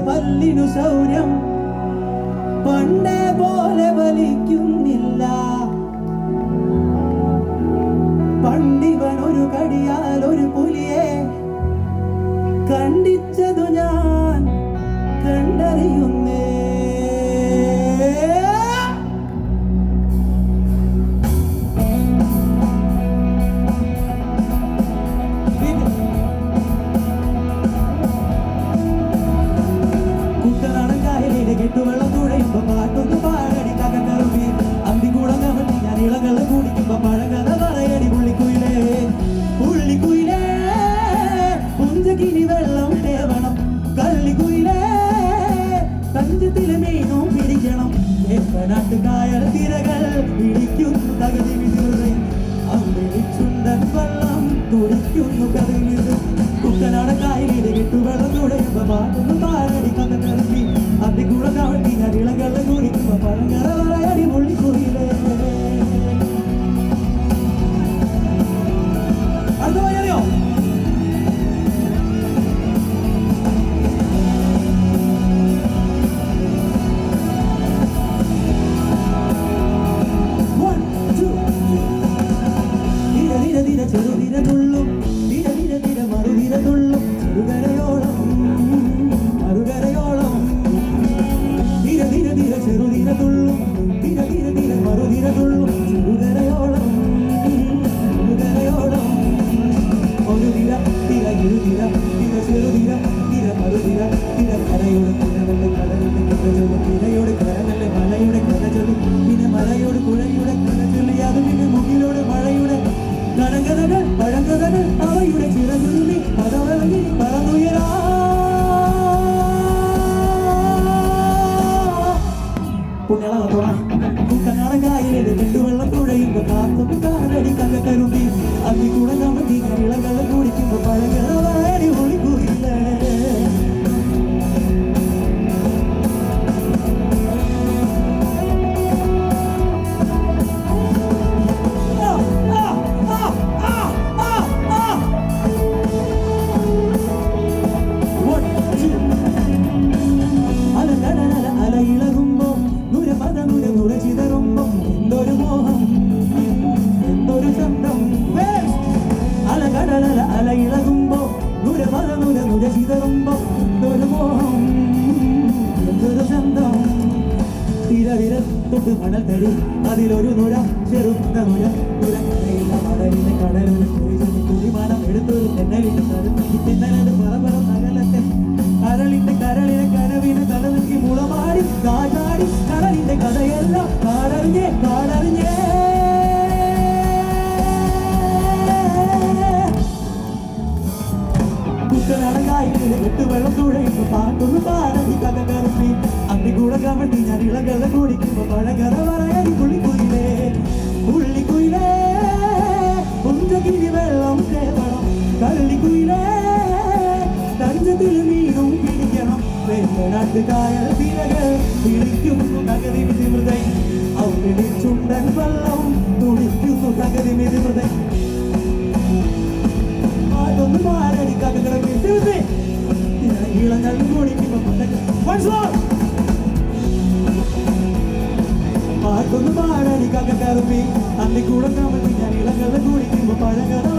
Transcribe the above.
പല്ലിനു ശൗര്യം പണ്ടേ പോലെ വലിക്കുന്നില്ല. പണ്ടിവൻ ഒരു കടിയാൽ ഒരു പുലിയെ കണ്ടിച്ചതു ഞാൻ കണ്ടറിയുന്നേ. കെട്ടുവെള്ളം തുഴയുമ്പോ പാട്ടൊന്ന് പാടടി കകക്കറുമ്പി അന്തികൂടം കമട്ടി ഞാൻ ഇളകളെ കുടിക്കുമ്പോ പഴകഥ പറയടി പുള്ളിക്കുയിലേ പുള്ളിക്കുയിലേ പുഞ്ചകിനി വെള്ളം തേവണം കള്ളിക്കുയിലേ തഞ്ചത്തിലെ മീനും പിടിക്കണം നാട്ടുകായൽ തിരകൾ പിടിക്കുന്നു തകതി വിതുറൈ അവിളിച്ചുണ്ടൻ വെള്ളം തുടിക്കുന്നു കതിൽ വിതു കുട്ടനാടൻ കായലിലെ കെട്ടുവെള്ളം തുഴയുമ്പോ പാട്ടൊന്ന് പാടടി കകക്കറുമ്പി അന്തികൂടം കമട്ടി ഞാൻ ഇളകളെ കുടിക്കുമ്പോ പഴകഥ പറയടി പുള്ളിക്കുയിലേ. അറിയോ ചെറുതിരതുള്ളും മറുതിരതുള്ളും ചെറുകരയോളം മറുകരയോളം ചെറുതിരതുള്ളും മറുതിരതുള്ളും ചെറുകരയോളം മറുകരയോളം ഒരു തിര തിര ഇരുതിര തിര ചെറുതിര തിര മറുതിര തിര കരയോട് തിരവെള്ള കടലിന്റെ കഥ തിരയോട് കരവെള്ള മലയുടെ കഥ ചൊല്ലി പിന്നെ മലയോട് കുഴയുടെ കഥ ചൊല്ലി അത് പിന്നെ മുകിലോട് മഴയുടെ കടങ്കഥകൾ പഴങ്കഥകൾ അവയുടെ ചിറകുരുമി പദവിളങ്ങി പറന്നുയരാ. കുട്ടനാടൻ കായലിൽ കെട്ടുവെള്ളം തുഴയുമ്പോ കാത്തൊന്ന് കാലടി കകക്കരുമ്പി അന്തികൂടം കമട്ടി ഇളകളെ കുടിക്കുമ്പോ പഴങ്കഥ പറയടി പുള്ളിക്കുയിലേ. എന്തൊരു മോഹം എന്തൊരു ശബ്ദം അലകടല അല ഇളകുമ്പോ നുര ചിതറുമ്പോ എന്തൊരു മോഹം എന്തൊരു ശബ്ദം തിരവിര തൊട്ട് മണൽ തടി അതിലൊരു നുര ചെറുത്ത നുര നുരയില്ല മടലിലെ കടലിൽ കുടിമാനം എടുത്തൊരു തെന്നലിന്റെ തെന്നലത് പറപറം നഗലത്തെ കരളിന്റെ കരളിലെ കരവിനെ തലമുക്കി മുളമാടി കാറ്റാടി കടലിന്റെ കഥയെല്ലാം കാടറിഞ്ഞേ കാടറിഞ്ഞേ. കുട്ടനാടൻ കായലിലെ കെട്ടുവെള്ളം തുഴയുമ്പോ പാട്ടൊന്ന് പാടടി കകക്കറുമ്പി അന്തികൂടം കമട്ടി ഞാൻ ഇളകളെ കുടിക്കുമ്പോ പഴകഥ പറയടി പുള്ളിക്കുയിലേ പുള്ളിക്കുയിലേ പുഞ്ചകിനി വെള്ളം തേവണം കള്ളിക്കുയിലേ തഞ്ചത്തിൽ മീനും പിടിക്കണം നാട്ടുകായൽ തിരകൾ പിടിക്കുന്നു തകതി മിതിമൃതൈ അവിടെ ചുണ്ടൻ വെള്ളം തുടിക്കുന്നു തകതി മിതിമൃതൈ പാട്ടൊന്ന് പാടടി കകകളെ ഇളങ്ങൾ കുടിക്കുമ്പോ പാട്ടൊന്ന് പാടടി കകക്കറുമ്പി അന്തികൂടം കമട്ടി ഞാൻ ഇളങ്ങളെ കുടിക്കുമ്പോ പഴകഥ